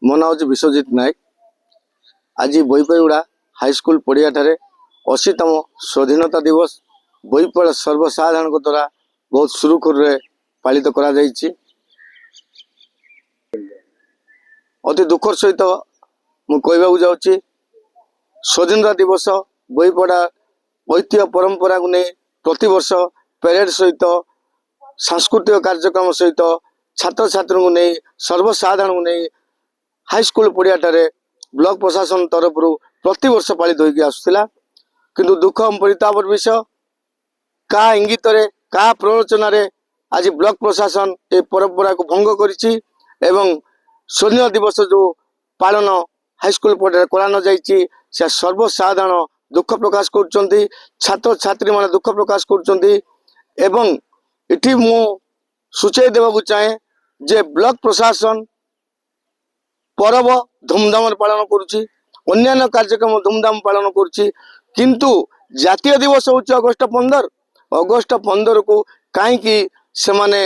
मो ना हूँ विश्वजित नायक। आज बोईपड़ा हाईस्कल पड़िया 80तम स्वाधीनता दिवस बोईपड़ा सर्वसाधारण द्वारा बहुत सुरुखुरु पालित करा जायछि। अति दुखर सहित मु कहबाकू जाउछि स्वाधीनता दिवस बोईपड़ा ऐतिह्य परंपरा को नहीं प्रति वर्ष परेड सहित सांस्कृतिक कार्यक्रम सहित छात्र छात्री को नहीं सर्वसाधारण को नहीं हाईस्कल पड़िया ब्लॉक प्रशासन तरफ प्रति वर्ष पालित होगी आसुला। किंतु दुख परितापर विषय का इंगित का प्ररोचन आज ब्लॉक प्रशासन ए परंपरा को भंग करिछि एवं स्वाधीनता दिवस जो पालन हाईस्कल पड़िया करान जाइछि से सर्वसाधारण दुख प्रकाश कर छात्र छात्री मान दुख प्रकाश कर इठी मु सूचय देवाक चाहे जे ब्लॉक प्रशासन पर्व धूमधाम पालन करुछि अन्य कार्यक्रम धूमधाम पालन करुछि किंतु जातीय दिवस होछि अगस्ट 15 को कहीं से माने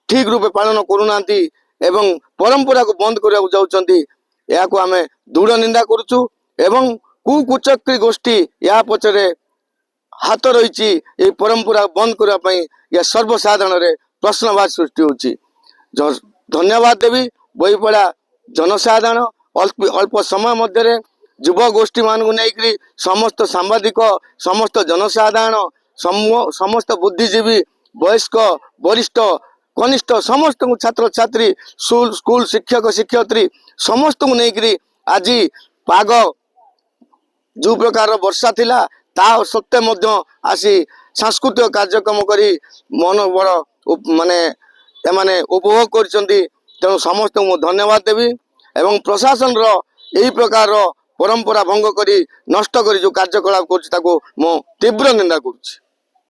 ठीक रूपे पालन करूनांती एवं परंपरा को बंद करने जाउछंती। या को आमे दृढ़ निंदा करुछु एवं कुकुचक्री गोष्ठी या पछरे हाथ रही ये परंपरा बंद करने या सर्वसाधारण रे प्रश्नवाद सृष्टि होछि। धन्यवाद देवी बोईपड़ा जनसाधारण अल्प समय मध्य युव गोष्ठी मान को लेकर समस्त सांबादिक समस्त जनसाधारण समस्त बुद्धिजीवी वयस्क वरिष्ठ कनिष्ठ समस्त छात्र छात्री स्कूल शिक्षक शिक्षयित्री समस्त को लेकर आज पाग जो प्रकार वर्षा थिला ता सत्ते मध्य आसी सांस्कृतिक कार्यक्रम करी मन बड़ माने उपभोग करछंती। तेणु समस्त को धन्यवाद देवी एवं प्रशासन रो यही प्रकार परंपरा भंग करी नष्ट करी जो कार्यकलाप कर तीव्र निंदा करुछि।